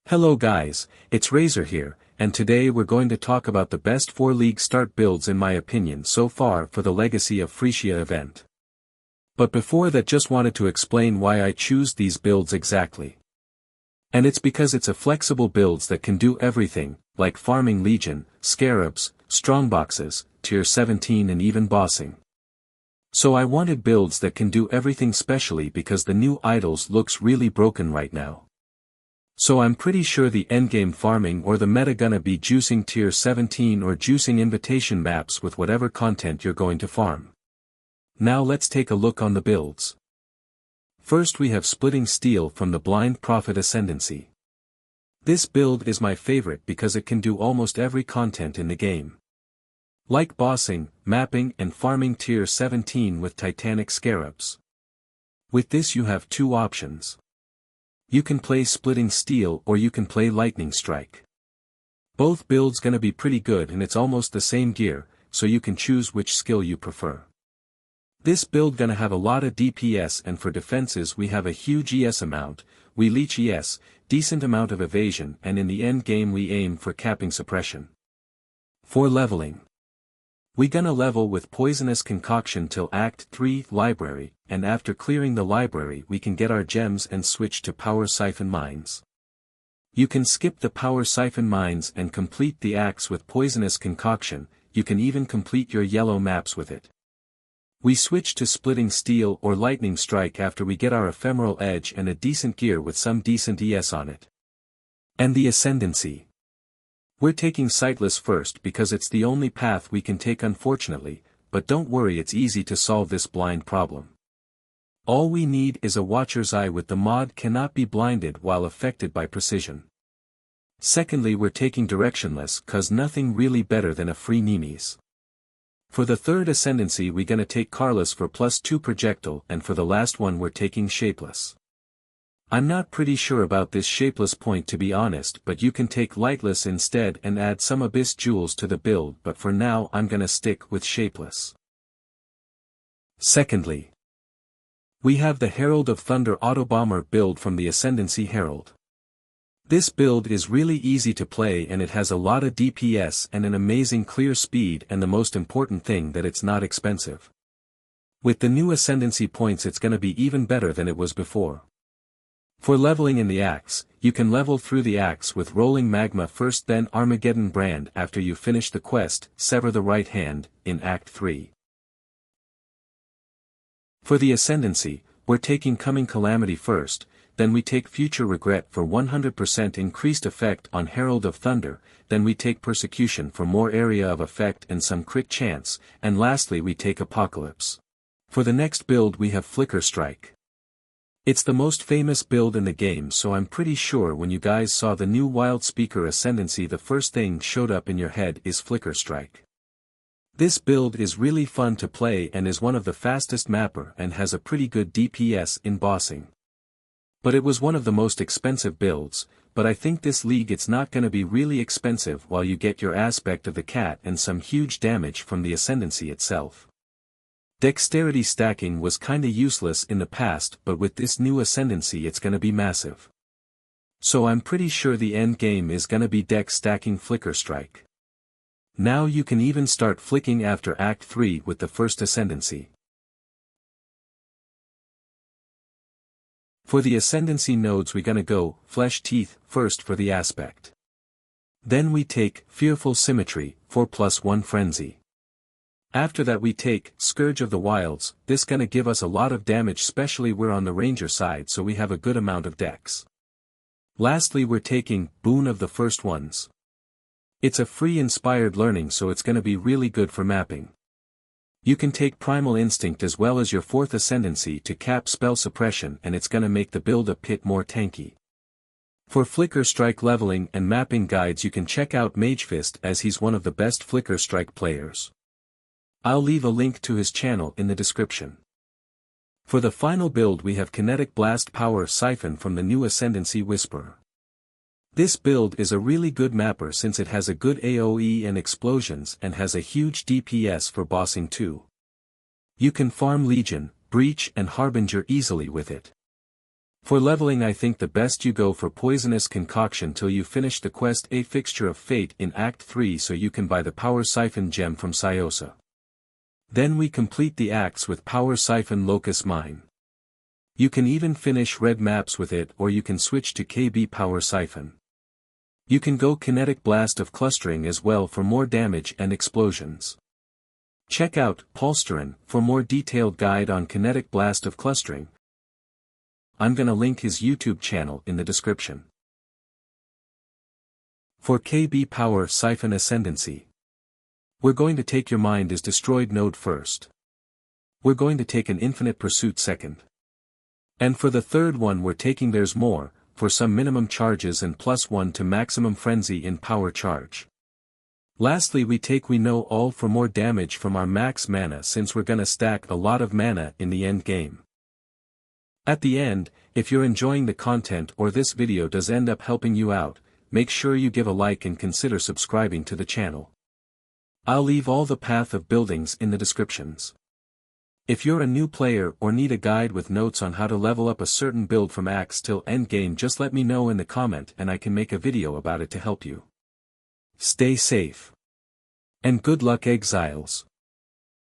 Hello guys, it's Razor here, and today we're going to talk about the best 4 League start builds in my opinion so far for the Legacy of Phrecia event. But before that, just wanted to explain why I choose these builds exactly. And it's because it's a flexible builds that can do everything, like farming Legion, Scarabs, Strongboxes, tier 17 and even bossing. So I wanted builds that can do everything, specially because the new idols looks really broken right now. So I'm pretty sure the endgame farming or the meta gonna be juicing tier 17 or juicing invitation maps with whatever content you're going to farm. Now let's take a look on the builds. First we have Splitting Steel from the Blind Prophet Ascendancy. This build is my favorite because it can do almost every content in the game. Like bossing, mapping and farming tier 17 with Titanic Scarabs. With this you have 2 options. You can play Splitting Steel or you can play Lightning Strike. Both builds gonna be pretty good and it's almost the same gear, so you can choose which skill you prefer. This build gonna have a lot of DPS, and for defenses we have a huge ES amount, we leech ES, decent amount of evasion, and in the end game we aim for capping suppression. For leveling, we gonna level with Poisonous Concoction till Act 3 Library, and after clearing the library we can get our gems and switch to Power Siphon mines. You can skip the Power Siphon mines and complete the acts with Poisonous Concoction, you can even complete your yellow maps with it. We switch to Splitting Steel or Lightning Strike after we get our Ephemeral Edge and a decent gear with some decent ES on it. And the Ascendancy. We're taking Sightless first because it's the only path we can take, unfortunately, but don't worry, it's easy to solve this blind problem. All we need is a Watcher's Eye with the mod cannot be blinded while affected by precision. Secondly, we're taking Directionless cause nothing really better than a free Nemes. For the third Ascendancy we gonna take Careless for +2 projectile, and for the last one we're taking Shapeless. I'm not pretty sure about this Shapeless point to be honest, but you can take Lightless instead and add some Abyss Jewels to the build, but for now I'm gonna stick with Shapeless. Secondly, we have the Herald of Thunder Autobomber build from the Ascendancy Herald. This build is really easy to play and it has a lot of DPS and an amazing clear speed, and the most important thing that it's not expensive. With the new Ascendancy points it's gonna be even better than it was before. For leveling in the axe, you can level through the axe with Rolling Magma first, then Armageddon Brand after you finish the quest, Sever the Right Hand, in Act 3. For the Ascendancy, we're taking Coming Calamity first, then we take Future Regret for 100% increased effect on Herald of Thunder, then we take Persecution for more area of effect and some crit chance, and lastly we take Apocalypse. For the next build we have FLICKERSTRIKE. It's the most famous build in the game, so I'm pretty sure when you guys saw the new Wild Speaker Ascendancy the first thing showed up in your head is FLICKERSTRIKE. This build is really fun to play and is one of the fastest mapper and has a pretty good DPS in bossing. But it was one of the most expensive builds, but I think this league it's not gonna be really expensive while you get your aspect of the cat and some huge damage from the Ascendancy itself. Dexterity stacking was kinda useless in the past, but with this new Ascendancy it's gonna be massive. So I'm pretty sure the end game is gonna be dex stacking FLICKERSTRIKE. Now you can even start flicking after Act 3 with the first Ascendancy. For the Ascendancy nodes we gonna go Flesh Teeth first for the aspect. Then we take Fearful Symmetry, 4+1 Frenzy. After that we take Scourge of the Wilds, this gonna give us a lot of damage, especially we're on the ranger side so we have a good amount of dex. Lastly we're taking Boon of the First Ones. It's a free inspired learning so it's gonna be really good for mapping. You can take Primal Instinct as well as your 4th Ascendancy to cap spell suppression, and it's gonna make the build a bit more tanky. For FLICKERSTRIKE leveling and mapping guides you can check out Magefist as he's one of the best FLICKERSTRIKE players. I'll leave a link to his channel in the description. For the final build we have Kinetic Blast Power Siphon from the new Ascendancy Whisperer. This build is a really good mapper since it has a good AoE and explosions and has a huge DPS for bossing too. You can farm Legion, Breach and Harbinger easily with it. For leveling I think the best you go for Poisonous Concoction till you finish the quest A Fixture of Fate in Act 3 so you can buy the Power Siphon gem from Ciosa. Then we complete the acts with Power Siphon Locus Mine. You can even finish red maps with it or you can switch to KB Power Siphon. You can go Kinetic Blast of Clustering as well for more damage and explosions. Check out Palsteron for more detailed guide on Kinetic Blast of Clustering. I'm gonna link his YouTube channel in the description. For KB Power Siphon Ascendancy, we're going to take Your Mind is Destroyed node first. We're going to take an Infinite Pursuit second. And for the third one we're taking There's More, for some minimum charges and +1 to maximum frenzy in power charge. Lastly we take We Know All for more damage from our max mana since we're gonna stack a lot of mana in the end game. At the end, if you're enjoying the content or this video does end up helping you out, make sure you give a like and consider subscribing to the channel. I'll leave all the path of buildings in the descriptions. If you're a new player or need a guide with notes on how to level up a certain build from axe till endgame just let me know in the comment and I can make a video about it to help you. Stay safe. And good luck Exiles.